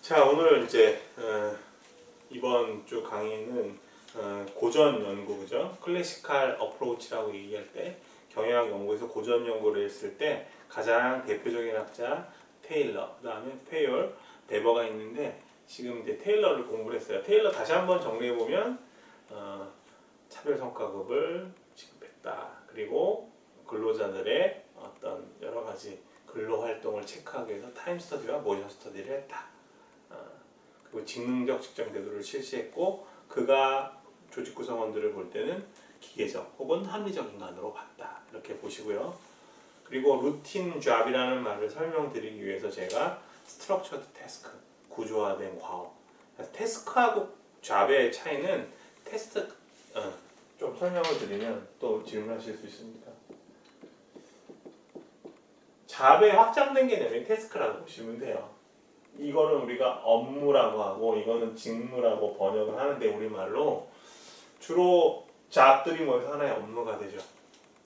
자, 오늘 이제 이번 주 강의는 고전 연구, 그죠? 클래시컬 어프로치라고 얘기할 때 경영학 연구에서 고전 연구를 했을 때 가장 대표적인 학자 테일러, 그 다음에 페이올, 베버가 있는데 지금 이제 테일러를 공부를 했어요. 테일러 다시 한번 정리해 보면 차별 성과급을 지급했다. 그리고 근로자들의 어떤 여러 가지 근로 활동을 체크하기 위해서 타임 스터디와 모션 스터디를 했다. 그리고 직능적 직장 대도를 실시했고 그가 조직 구성원들을 볼 때는 기계적 혹은 합리적 인간으로 봤다. 이렇게 보시고요. 그리고 루틴 잡이라는 말을 설명드리기 위해서 제가 스트럭처드 태스크, 구조화된 과업. 태스크하고 잡의 차이는 좀 설명을 드리면 또 질문하실 수 있습니다. 잡의 확장된 개념이 태스크라고 보시면 돼요. 이거는 우리가 업무라고 하고 이거는 직무라고 번역을 하는데 우리말로 주로 잡들이 모여서 하나의 업무가 되죠.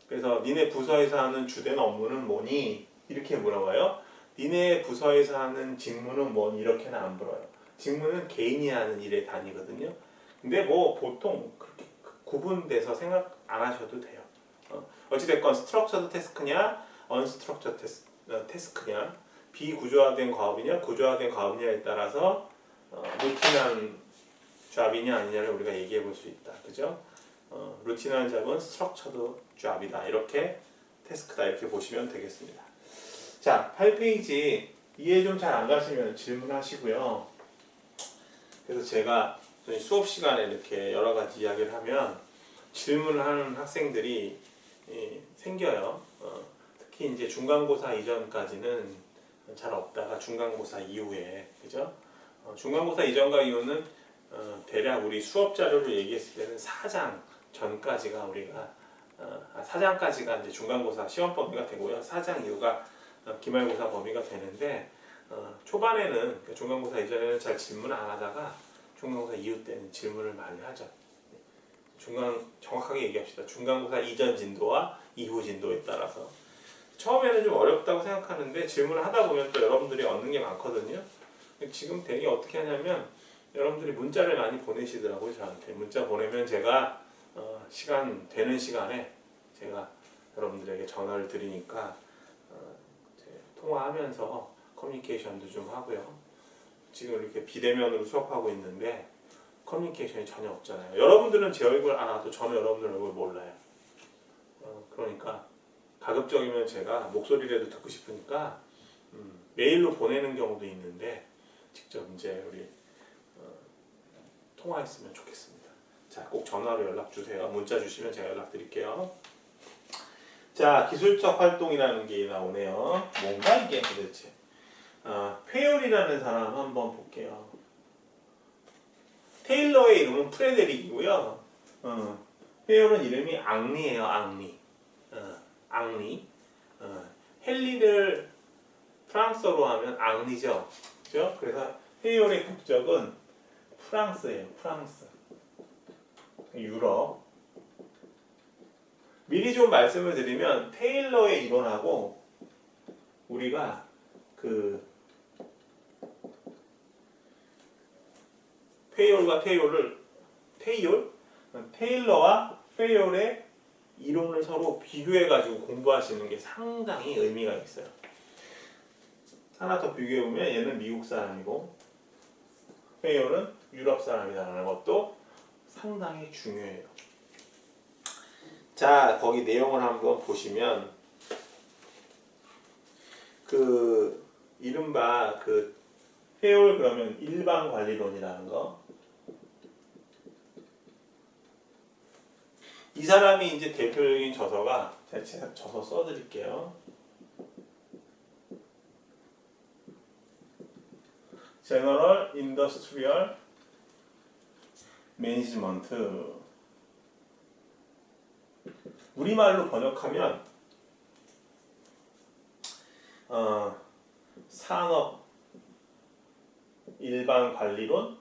그래서 니네 부서에서 하는 주된 업무는 뭐니? 이렇게 물어봐요. 니네 부서에서 하는 직무는 뭐니? 이렇게는 안 물어요. 직무는 개인이 하는 일의 단위거든요. 근데 뭐 보통 그렇게 구분돼서 생각 안 하셔도 돼요. 어찌됐건 스트럭처드 태스크냐 언스트럭처드 태스크냐 비구조화된 과업이냐 구조화된 과업이냐에 따라서 루틴한 잡이냐 아니냐를 우리가 얘기해 볼 수 있다. 그죠? 루틴한 잡은 스트럭처드 잡이다. 이렇게 태스크다. 이렇게 보시면 되겠습니다. 자, 8페이지 이해 좀 잘 안 가시면 질문하시고요. 그래서 제가 수업 시간에 이렇게 여러 가지 이야기를 하면 질문을 하는 학생들이 생겨요. 특히 이제 중간고사 이전까지는 잘 없다가 중간고사 이후에, 그죠? 중간고사 이전과 이후는 대략 우리 수업 자료를 얘기했을 때는 4장 전까지가 우리가 4장까지가 이제 중간고사 시험 범위가 되고요. 4장 이후가 기말고사 범위가 되는데 초반에는 중간고사 이전에는 잘 질문 안 하다가 중간고사 이후 때는 질문을 많이 하죠. 정확하게 얘기합시다. 중간고사 이전 진도와 이후 진도에 따라서 처음에는 좀 어렵다고 생각하는데 질문을 하다 보면 또 여러분들이 얻는 게 많거든요. 지금 되게 어떻게 하냐면 여러분들이 문자를 많이 보내시더라고요. 저한테 문자 보내면 제가 시간 되는 시간에 제가 여러분들에게 전화를 드리니까 통화하면서 커뮤니케이션도 좀 하고요. 지금 이렇게 비대면으로 수업하고 있는데 커뮤니케이션이 전혀 없잖아요. 여러분들은 제 얼굴 알아도 저는 여러분들 얼굴 몰라요. 그러니까 가급적이면 제가 목소리라도 듣고 싶으니까 메일로 보내는 경우도 있는데 직접 이제 우리 통화했으면 좋겠습니다. 자, 꼭 전화로 연락 주세요. 문자 주시면 제가 연락 드릴게요. 자, 기술적 활동이라는 게 나오네요. 뭔가 이게 도대체? 페이올이라는 사람 한번 볼게요. 테일러의 이름은 프레데릭이고요. 페이올은 이름이 앙리예요. 앙리. 앙리. 헨리를 프랑스어로 하면 앙리죠. 그죠? 그래서 페이올의 국적은 프랑스예요. 프랑스. 유럽. 미리 좀 말씀을 드리면 테일러의 이론하고 우리가 테일러와 페이올의 이론을 서로 비교해가지고 공부하시는 게 상당히 의미가 있어요. 하나 더 비교해보면 얘는 미국 사람이고 페이올은 유럽 사람이라는 것도 상당히 중요해요. 자, 거기 내용을 한번 보시면 이른바 페이올 그러면 일반관리론이라는 거. 이 사람이 이제 대표적인 저서가 제가 저서 써드릴게요. 제너럴 인더스트리얼 매니지먼트. 우리말로 번역하면 산업 일반 관리론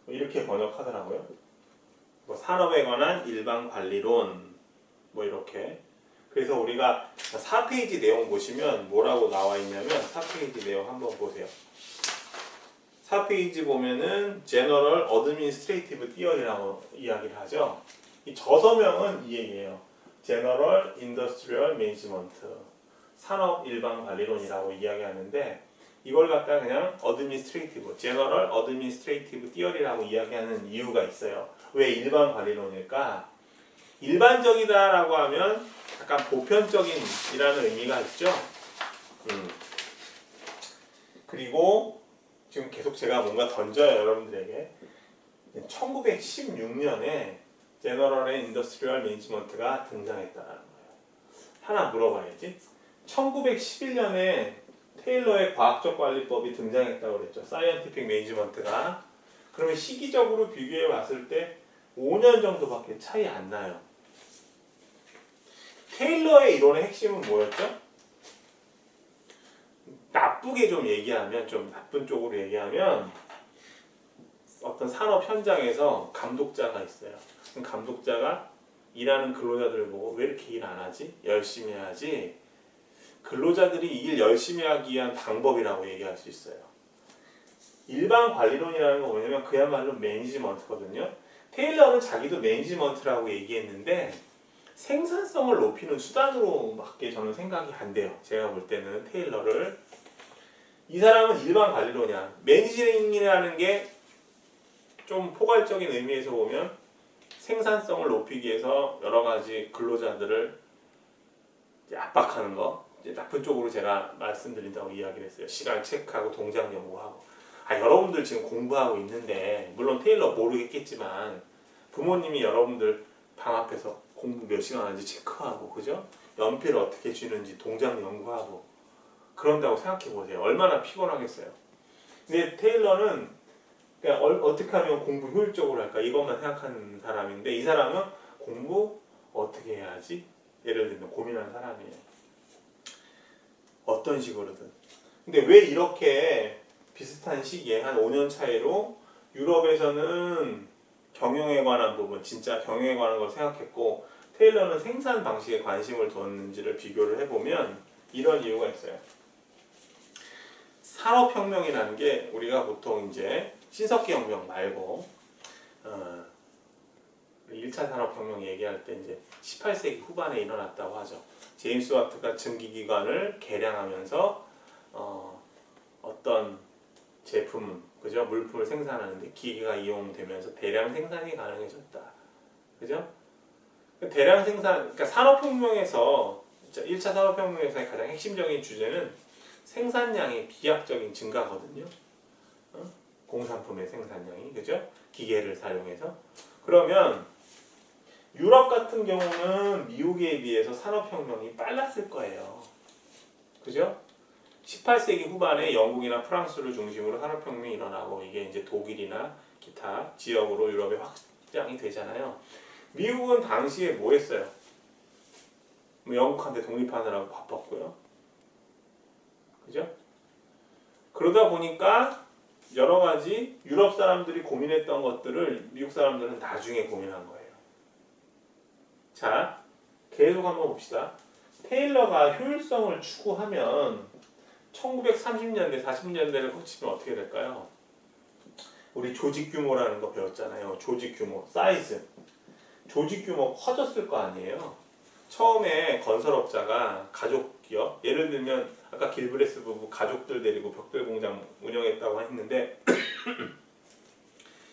이렇게 번역하더라고요. 산업에 관한 일반 관리론 이렇게. 그래서 우리가 4페이지 내용 보시면 뭐라고 나와 있냐면 4페이지 내용 한번 보세요. 4페이지 보면은 General Administrative Theory라고 이야기를 하죠. 이 저서명은 이 얘기예요. General Industrial Management, 산업 일반 관리론이라고 이야기하는데 이걸 갖다 그냥 Administrative, General Administrative Theory라고 이야기하는 이유가 있어요. 왜 일반 관리론일까? 일반적이다라고 하면 약간 보편적인이라는 의미가 있죠. 그리고 지금 계속 제가 뭔가 던져요 여러분들에게. 1916년에 제너럴 앤 인더스트리얼 매니지먼트가 등장했다는 거예요. 하나 물어봐야지. 1911년에 테일러의 과학적 관리법이 등장했다고 그랬죠. 사이언티픽 매니지먼트가. 그러면 시기적으로 비교해 봤을 때 5년 정도밖에 차이 안 나요. 테일러의 이론의 핵심은 뭐였죠? 나쁘게 좀 얘기하면, 좀 나쁜 쪽으로 얘기하면 어떤 산업 현장에서 감독자가 있어요. 감독자가 일하는 근로자들을 보고 왜 이렇게 일 안 하지? 열심히 해야지. 근로자들이 일 열심히 하기 위한 방법이라고 얘기할 수 있어요. 일반 관리론이라는 건 뭐냐면 그야말로 매니지먼트거든요. 테일러는 자기도 매니지먼트라고 얘기했는데 생산성을 높이는 수단으로밖에 저는 생각이 안 돼요. 제가 볼 때는 테일러를. 이 사람은 일반 관리론이야. 매니징이라는 게 좀 포괄적인 의미에서 보면 생산성을 높이기 위해서 여러 가지 근로자들을 압박하는 거, 이제 나쁜 쪽으로 제가 말씀드린다고 이야기를 했어요. 시간 체크하고 동작 연구하고. 여러분들 지금 공부하고 있는데 물론 테일러 모르겠겠지만 부모님이 여러분들 방 앞에서 공부 몇 시간 하는지 체크하고, 그죠? 연필을 어떻게 쥐는지 동작 연구하고 그런다고 생각해 보세요. 얼마나 피곤하겠어요. 근데 테일러는 그냥 어떻게 하면 공부 효율적으로 할까 이것만 생각하는 사람인데 이 사람은 공부 어떻게 해야지? 예를 들면 고민하는 사람이에요. 어떤 식으로든. 근데 왜 이렇게 비슷한 시기에 한 5년 차이로 유럽에서는 경영에 관한 부분, 진짜 경영에 관한 걸 생각했고 테일러는 생산 방식에 관심을 뒀는지를 비교를 해보면 이런 이유가 있어요. 산업혁명이라는 게 우리가 보통 이제 신석기 혁명 말고 1차 산업혁명 얘기할 때 이제 18세기 후반에 일어났다고 하죠. 제임스 와트가 증기기관을 개량하면서 어떤 제품, 그죠? 물품을 생산하는데 기계가 이용되면서 대량 생산이 가능해졌다. 그죠? 대량 생산, 그러니까 산업혁명에서 1차 산업혁명에서의 가장 핵심적인 주제는 생산량의 비약적인 증가거든요. 공산품의 생산량이, 그죠? 기계를 사용해서. 그러면 유럽 같은 경우는 미국에 비해서 산업혁명이 빨랐을 거예요. 그죠? 18세기 후반에 영국이나 프랑스를 중심으로 산업혁명이 일어나고 이게 이제 독일이나 기타 지역으로 유럽에 확장이 되잖아요. 미국은 당시에 뭐 했어요? 영국한테 독립하느라고 바빴고요. 그죠? 그러다 보니까 여러 가지 유럽 사람들이 고민했던 것들을 미국 사람들은 나중에 고민한 거예요. 자, 계속 한번 봅시다. 테일러가 효율성을 추구하면 1930년대, 40년대를 거치면 어떻게 될까요? 우리 조직 규모라는 거 배웠잖아요. 조직 규모, 사이즈. 조직 규모 커졌을 거 아니에요. 처음에 건설업자가 가족 기업, 예를 들면 아까 길브레스 부부 가족들 데리고 벽돌 공장 운영했다고 했는데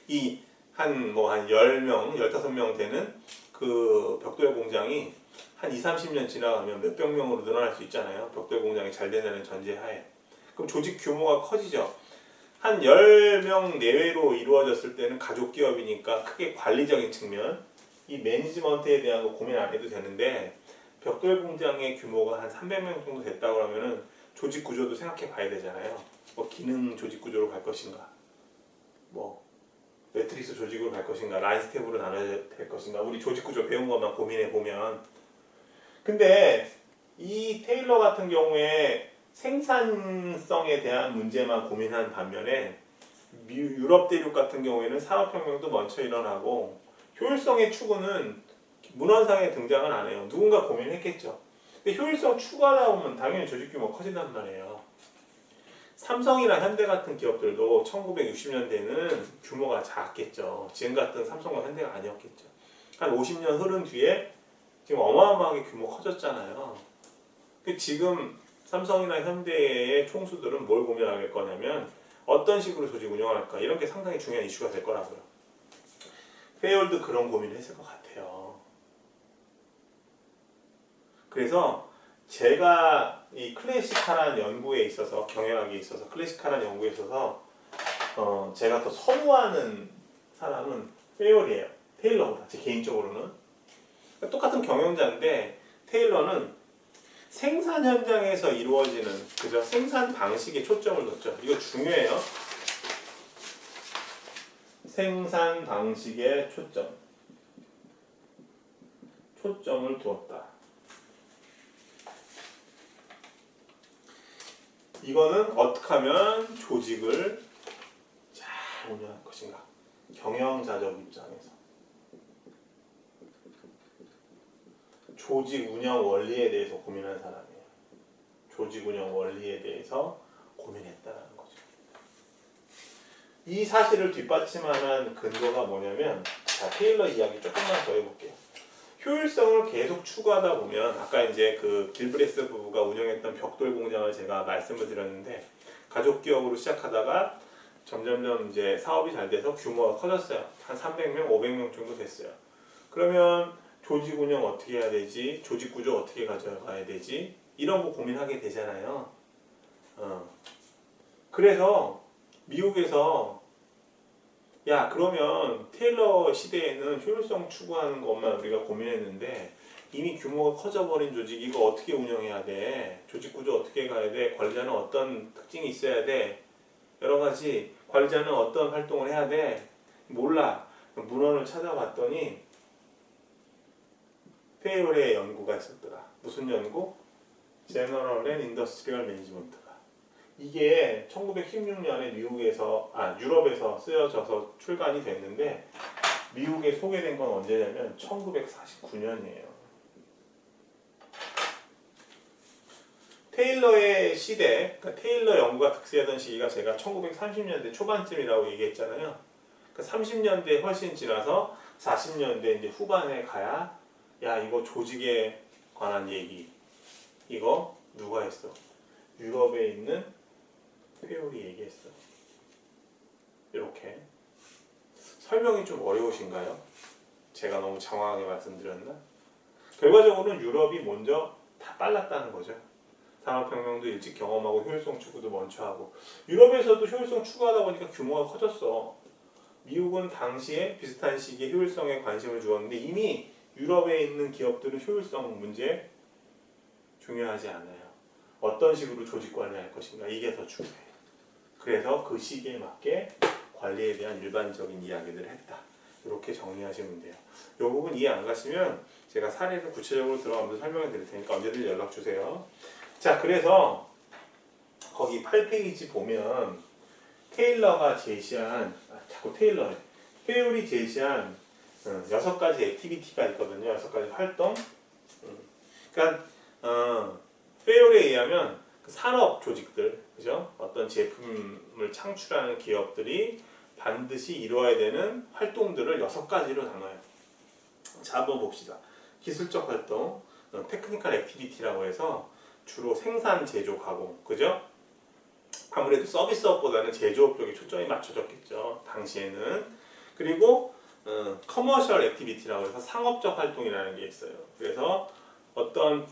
이 한 10명, 15명 되는 그 벽돌 공장이 한 20-30년 지나가면 몇백 명으로 늘어날 수 있잖아요. 벽돌 공장이 잘 되는 전제하에. 그럼 조직 규모가 커지죠. 한 10명 내외로 이루어졌을 때는 가족 기업이니까 크게 관리적인 측면, 이 매니지먼트에 대한 거 고민 안 해도 되는데 벽돌 공장의 규모가 한 300명 정도 됐다고 하면은 조직 구조도 생각해 봐야 되잖아요. 뭐 기능 조직 구조로 갈 것인가, 뭐 매트리스 조직으로 갈 것인가, 라인 스텝으로 나눠야 될 것인가, 우리 조직 구조 배운 것만 고민해 보면. 근데 이 테일러 같은 경우에 생산성에 대한 문제만 고민한 반면에 유럽 대륙 같은 경우에는 산업혁명도 먼저 일어나고 효율성의 추구는 문헌상에 등장은 안 해요. 누군가 고민했겠죠. 근데 효율성 추구하다 보면 당연히 조직 규모 커진단 말이에요. 삼성이나 현대 같은 기업들도 1960년대는 규모가 작겠죠. 지금 같은 삼성과 현대가 아니었겠죠. 한 50년 흐른 뒤에 지금 어마어마하게 규모 커졌잖아요. 지금 삼성이나 현대의 총수들은 뭘 고민할 거냐면 어떤 식으로 조직 운영할까, 이런 게 상당히 중요한 이슈가 될 거라고요. 페이올도 그런 고민을 했을 것 같아요. 그래서 제가 이 클래식화라는 연구에 있어서, 경영학에 있어서 클래식화라는 연구에 있어서 제가 더 선호하는 사람은 페이올이에요. 테일러보다, 제 개인적으로는. 똑같은 경영자인데 테일러는 생산 현장에서 이루어지는, 그죠? 생산 방식에 초점을 뒀죠. 이거 중요해요. 생산 방식에 초점을 두었다. 이거는 어떻게 하면 조직을 잘 운영할 것인가? 경영자적 입장에서 조직 운영 원리에 대해서 고민하는 사람이에요. 조직 운영 원리에 대해서 고민했다는 거죠. 이 사실을 뒷받침하는 근거가 뭐냐면, 자, 테일러 이야기 조금만 더 해볼게요. 효율성을 계속 추구하다 보면, 아까 이제 그 길브레스 부부가 운영했던 벽돌 공장을 제가 말씀을 드렸는데, 가족 기업으로 시작하다가 점점점 이제 사업이 잘 돼서 규모가 커졌어요. 한 300명, 500명 정도 됐어요. 그러면 조직 운영 어떻게 해야 되지? 조직 구조 어떻게 가져가야 되지? 이런 거 고민하게 되잖아요. 그래서 미국에서 야, 그러면 테일러 시대에는 효율성 추구하는 것만 우리가 고민했는데 이미 규모가 커져버린 조직 이거 어떻게 운영해야 돼? 조직 구조 어떻게 가야 돼? 관리자는 어떤 특징이 있어야 돼? 여러 가지, 관리자는 어떤 활동을 해야 돼? 몰라. 문헌을 찾아봤더니 페이롤의 연구가 있었더라. 무슨 연구? General and Industrial Management가. 이게 1916년에 유럽에서 쓰여져서 출간이 됐는데 미국에 소개된 건 언제냐면 1949년이에요. 테일러의 시대, 그러니까 테일러 연구가 득세하던 시기가 제가 1930년대 초반쯤이라고 얘기했잖아요. 그러니까 30년대 훨씬 지나서 40년대 이제 후반에 가야 야, 이거 조직에 관한 얘기, 이거 누가 했어? 유럽에 있는 페이올이 얘기했어. 이렇게. 설명이 좀 어려우신가요? 제가 너무 장황하게 말씀드렸나? 결과적으로는 유럽이 먼저 다 빨랐다는 거죠. 산업혁명도 일찍 경험하고 효율성 추구도 먼저 하고, 유럽에서도 효율성 추구하다 보니까 규모가 커졌어. 미국은 당시에 비슷한 시기에 효율성에 관심을 주었는데 이미 유럽에 있는 기업들은 효율성 문제 중요하지 않아요. 어떤 식으로 조직 관리할 것인가, 이게 더 중요해요. 그래서 그 시기에 맞게 관리에 대한 일반적인 이야기들을 했다. 이렇게 정리하시면 돼요. 이 부분 이해 안 가시면 제가 사례를 구체적으로 들어가면서 설명해 드릴 테니까 언제든 연락 주세요. 자, 그래서 거기 8페이지 보면 테일러가 제시한, 페이올이 제시한 6가지 액티비티가 있거든요. 6가지 활동. 그러니까 페이올에 의하면 그 산업 조직들, 그죠? 어떤 제품을 창출하는 기업들이 반드시 이루어야 되는 활동들을 6가지로 나눠요. 자, 한번 봅시다. 기술적 활동, 테크니컬 액티비티라고 해서 주로 생산, 제조, 가공, 그죠? 아무래도 서비스업보다는 제조업 쪽에 초점이 맞춰졌겠죠, 당시에는. 그리고 커머셜 액티비티라고 해서 상업적 활동이라는 게 있어요. 그래서 어떤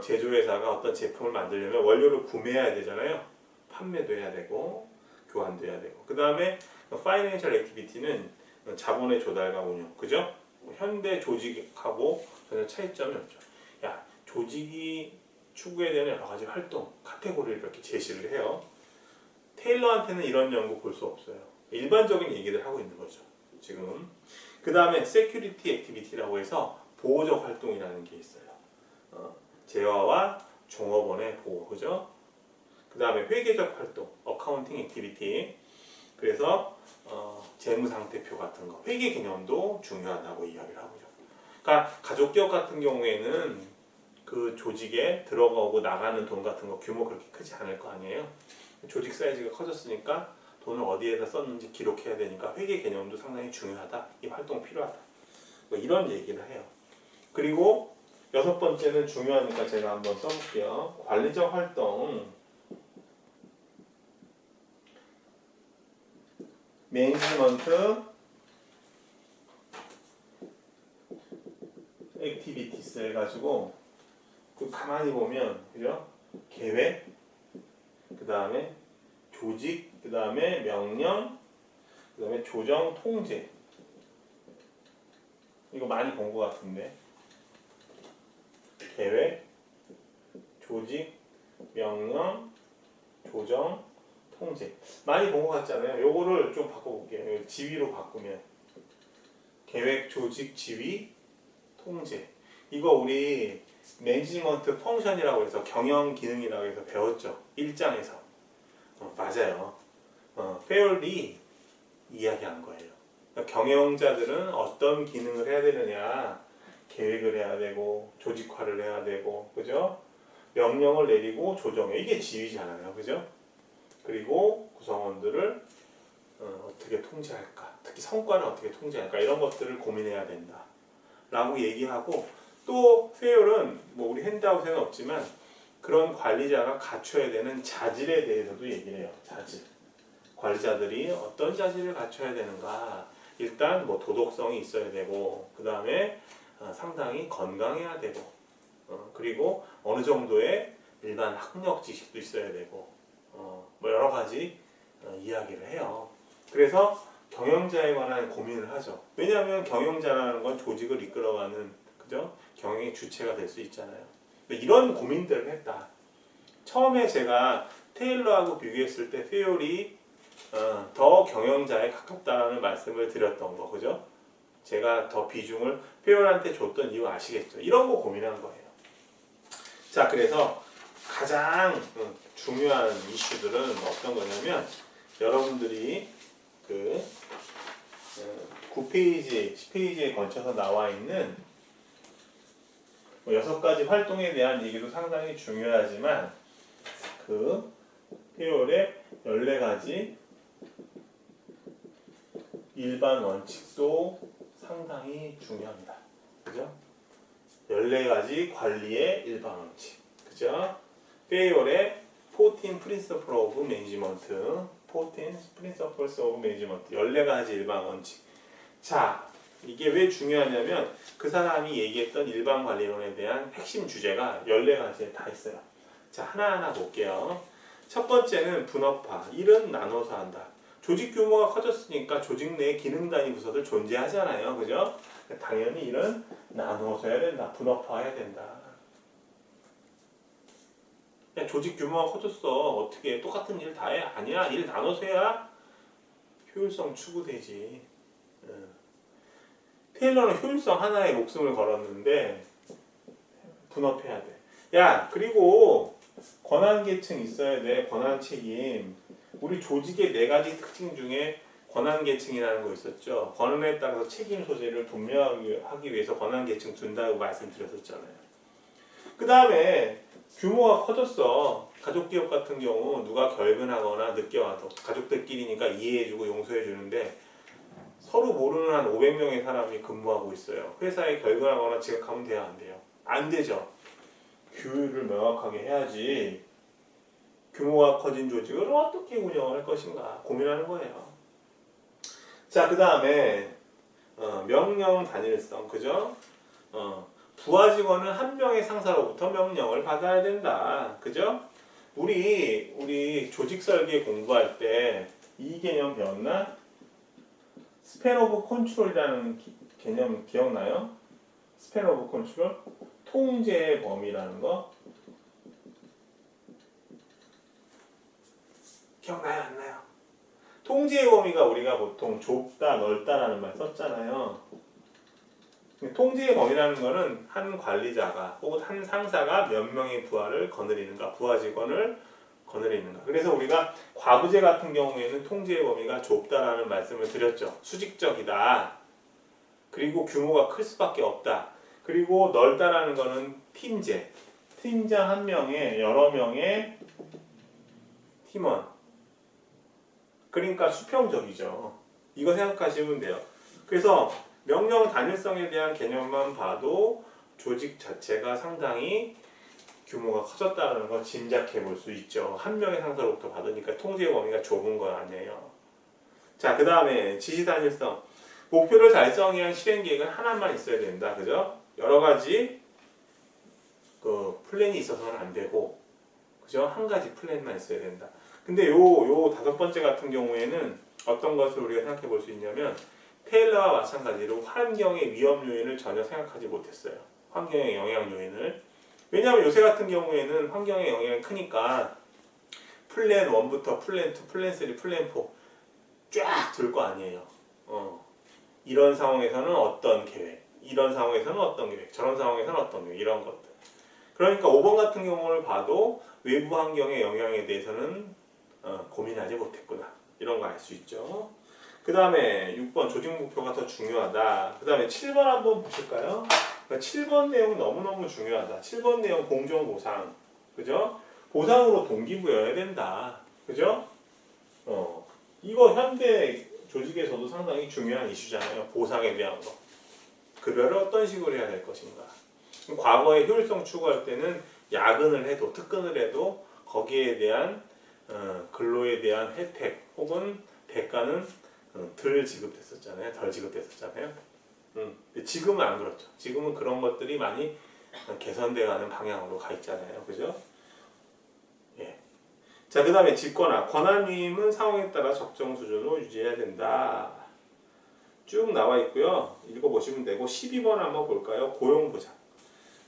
제조회사가 어떤 제품을 만들려면 원료를 구매해야 되잖아요. 판매도 해야 되고 교환도 해야 되고. 그 다음에 파이낸셜 액티비티는 자본의 조달과 운용, 그죠? 현대 조직하고 전혀 차이점이 없죠. 야, 조직이 추구해야 되는 여러 가지 활동, 카테고리를 이렇게 제시를 해요. 테일러한테는 이런 연구 볼 수 없어요. 일반적인 얘기들 하고 있는 거죠, 지금. 그 다음에 세큐리티 액티비티라고 해서 보호적 활동이라는 게 있어요. 재화와 종업원의 보호, 그죠? 그 다음에 회계적 활동, 어카운팅 액티비티. 그래서 재무상태표 같은 거, 회계 개념도 중요하다고 이야기를 하고 있죠. 그러니까 가족기업 같은 경우에는 그 조직에 들어가고 나가는 돈 같은 거 규모 그렇게 크지 않을 거 아니에요. 조직 사이즈가 커졌으니까 돈을 어디에다 썼는지 기록해야 되니까 회계 개념도 상당히 중요하다. 이 활동 필요하다. 뭐 이런 얘기를 해요. 그리고 여섯 번째는 중요하니까 제가 한번 써볼게요. 관리적 활동. 매니지먼트 액티비티스 해가지고 그 가만히 보면 그죠? 계획, 그 다음에 조직, 그 다음에 명령, 그 다음에 조정, 통제. 이거 많이 본 것 같은데. 계획, 조직, 명령, 조정, 통제. 많이 본 것 같잖아요. 요거를 좀 바꿔볼게요. 지위로 바꾸면 계획, 조직, 지위, 통제. 이거 우리 매니지먼트 펑션이라고 해서 경영 기능이라고 해서 배웠죠. 1장에서. 맞아요. 페어리 이야기한 거예요. 그러니까 경영자들은 어떤 기능을 해야 되느냐. 계획을 해야 되고 조직화를 해야 되고 그죠? 명령을 내리고 조정해. 이게 지휘잖아요. 그죠? 그리고 구성원들을 어떻게 통제할까? 특히 성과는 어떻게 통제할까? 이런 것들을 고민해야 된다. 라고 얘기하고 또 페어는 뭐 우리 핸드아웃에는 없지만 그런 관리자가 갖춰야 되는 자질에 대해서도 얘기를 해요. 자질. 관리자들이 어떤 자질을 갖춰야 되는가? 일단 뭐 도덕성이 있어야 되고 그 다음에 상당히 건강해야 되고 그리고 어느 정도의 일반 학력 지식도 있어야 되고 뭐 여러 가지 이야기를 해요. 그래서 경영자에 관한 고민을 하죠. 왜냐하면 경영자라는 건 조직을 이끌어가는 그죠? 경영의 주체가 될 수 있잖아요. 이런 고민들을 했다. 처음에 제가 테일러하고 비교했을 때 페어리 더 경영자에 가깝다라는 말씀을 드렸던 거 그죠? 제가 더 비중을 페어한테 줬던 이유 아시겠죠? 이런 거 고민한 거예요. 자, 그래서 가장 중요한 이슈들은 어떤 거냐면 여러분들이 그 9페이지, 10페이지에 걸쳐서 나와 있는 6가지 활동에 대한 얘기도 상당히 중요하지만 그 페어의 14가지 일반 원칙도 상당히 중요합니다. 그죠? 14가지 관리의 일반 원칙. 그죠? 페어의 14 Principles of Management 14 Principles of Management 14가지 일반 원칙. 자, 이게 왜 중요하냐면 그 사람이 얘기했던 일반 관리론에 대한 핵심 주제가 14가지에 다 있어요. 자, 하나하나 볼게요. 첫 번째는 분업화. 일은 나눠서 한다. 조직 규모가 커졌으니까 조직 내에 기능 단위 부서들 존재하잖아요. 그죠? 당연히 일은 나눠서 해야 된다. 분업화해야 된다. 야, 조직 규모가 커졌어. 어떻게 똑같은 일 다 해? 아니야. 일 나눠서 해야 효율성 추구되지. 테일러는 효율성 하나에 목숨을 걸었는데 분업해야 돼. 야, 그리고 권한계층 있어야 돼. 권한책임. 우리 조직의 4가지 특징 중에 권한계층이라는 거 있었죠. 권한에 따라서 책임 소재를 분명하기 위해서 권한계층 둔다고 말씀드렸었잖아요. 그 다음에 규모가 커졌어. 가족기업 같은 경우 누가 결근하거나 늦게 와도 가족들끼리니까 이해해주고 용서해주는데 서로 모르는 한 500명의 사람이 근무하고 있어요. 회사에 결근하거나 지각하면 돼요? 안 돼요? 안 되죠. 규율을 명확하게 해야지. 규모가 커진 조직을 어떻게 운영할 것인가 고민하는 거예요. 자, 그 다음에 명령 단일성, 그죠? 부하 직원은 한 명의 상사로부터 명령을 받아야 된다, 그죠? 우리 조직 설계 공부할 때 이 개념 배웠나? 스팬 오브 컨트롤이라는 개념 기억나요? 스팬 오브 컨트롤? 통제의 범위라는 거 기억나요? 안 나요? 통제의 범위가 우리가 보통 좁다, 넓다라는 말 썼잖아요. 통제의 범위라는 거는 한 관리자가 혹은 한 상사가 몇 명의 부하를 거느리는가, 부하 직원을 거느리는가. 그래서 우리가 과부제 같은 경우에는 통제의 범위가 좁다라는 말씀을 드렸죠. 수직적이다. 그리고 규모가 클 수밖에 없다. 그리고 넓다라는 거는 팀제. 팀장 한 명에 여러 명의 팀원. 그러니까 수평적이죠. 이거 생각하시면 돼요. 그래서 명령 단일성에 대한 개념만 봐도 조직 자체가 상당히 규모가 커졌다는 걸 짐작해 볼 수 있죠. 한 명의 상사로부터 받으니까 통제 범위가 좁은 건 아니에요. 자, 그 다음에 지시 단일성. 목표를 달성하기 위한 실행 계획은 하나만 있어야 된다. 그죠? 여러 가지 그 플랜이 있어서는 안 되고, 그죠? 한 가지 플랜만 있어야 된다. 근데 요 다섯 번째 같은 경우에는 어떤 것을 우리가 생각해 볼 수 있냐면, 테일러와 마찬가지로 환경의 위험 요인을 전혀 생각하지 못했어요. 환경의 영향 요인을. 왜냐하면 요새 같은 경우에는 환경의 영향이 크니까 플랜 1부터 플랜 2, 플랜 3, 플랜 4 쫙 들 거 아니에요. 이런 상황에서는 어떤 계획, 이런 상황에서는 어떤 계획, 저런 상황에서는 어떤 계획, 이런 것들. 그러니까 5번 같은 경우를 봐도 외부 환경의 영향에 대해서는 고민하지 못했구나. 이런 거 알 수 있죠. 그 다음에 6번 조직 목표가 더 중요하다. 그 다음에 7번 한번 보실까요? 그러니까 7번 내용 너무너무 중요하다. 7번 내용 공정 보상. 그죠? 보상으로 동기부여해야 된다. 그죠? 이거 현대 조직에서도 상당히 중요한 이슈잖아요. 보상에 대한 거. 급여를 어떤 식으로 해야 될 것인가. 과거에 효율성 추구할 때는 야근을 해도 특근을 해도 거기에 대한 근로에 대한 혜택 혹은 대가는 덜 지급됐었잖아요. 덜 지급됐었잖아요. 근데 지금은 안 그렇죠. 지금은 그런 것들이 많이 개선돼가는 방향으로 가 있잖아요. 그죠? 예. 자, 그 다음에 직권화. 권한위임은 상황에 따라 적정 수준으로 유지해야 된다. 쭉 나와 있고요. 읽어보시면 되고 12번 한번 볼까요? 고용보장.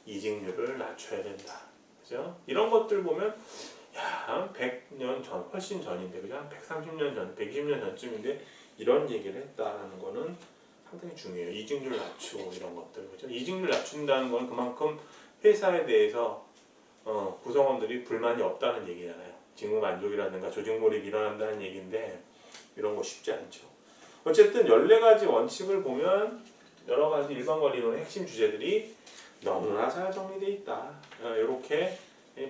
이직률을 낮춰야 된다. 그죠? 이런 것들 보면 한 100년 전, 훨씬 전인데, 그죠? 한 130년 전, 120년 전쯤인데 이런 얘기를 했다는 거는 상당히 중요해요. 이직률 낮추고 이런 것들, 그죠? 이직률 낮춘다는 건 그만큼 회사에 대해서 구성원들이 불만이 없다는 얘기잖아요. 직무 만족이라든가 조직 몰입이 일어난다는 얘기인데 이런 거 쉽지 않죠. 어쨌든 14가지 원칙을 보면 여러 가지 일반 관리론의 핵심 주제들이 너무나 잘 정리되어 있다. 이렇게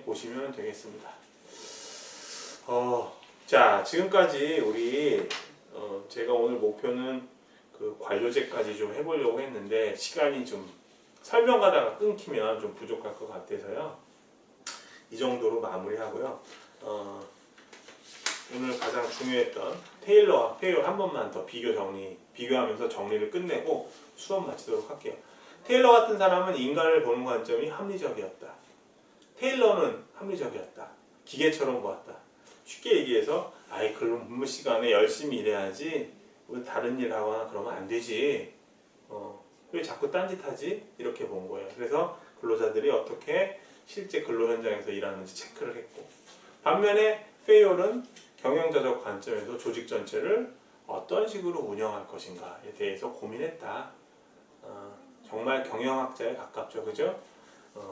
보시면 되겠습니다. 자, 지금까지 우리 제가 오늘 목표는 그 관료제까지 좀 해보려고 했는데 시간이 좀 설명하다가 끊기면 좀 부족할 것 같아서요. 이 정도로 마무리하고요. 오늘 가장 중요했던 테일러와 페이올 한 번만 더 비교하면서 정리를 끝내고 수업 마치도록 할게요. 테일러 같은 사람은 인간을 보는 관점이 합리적이었다. 테일러는 합리적이었다. 기계처럼 보았다. 쉽게 얘기해서 근무 시간에 열심히 일해야지 왜 다른 일 하거나 그러면 안 되지. 왜 자꾸 딴짓하지? 이렇게 본 거예요. 그래서 근로자들이 어떻게 실제 근로 현장에서 일하는지 체크를 했고, 반면에 페이올은 경영자적 관점에서 조직 전체를 어떤 식으로 운영할 것인가에 대해서 고민했다. 정말 경영학자에 가깝죠, 그죠?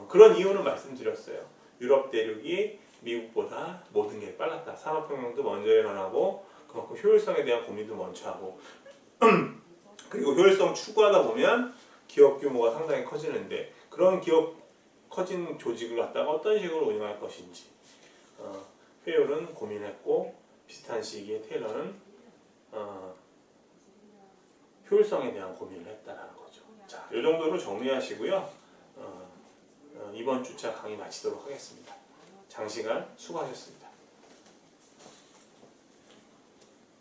그런 이유는 말씀드렸어요. 유럽 대륙이 미국보다 모든 게 빨랐다. 산업혁명도 먼저 일어나고 그만큼 효율성에 대한 고민도 먼저 하고 그리고 효율성 추구하다 보면 기업 규모가 상당히 커지는데 그런 기업 커진 조직을 갖다가 어떤 식으로 운영할 것인지 페이올은 고민했고 비슷한 시기에 테일러는 효율성에 대한 고민을 했다라는 거죠. 자, 이 정도로 정리하시고요. 이번 주차 강의 마치도록 하겠습니다. 장시간 수고하셨습니다.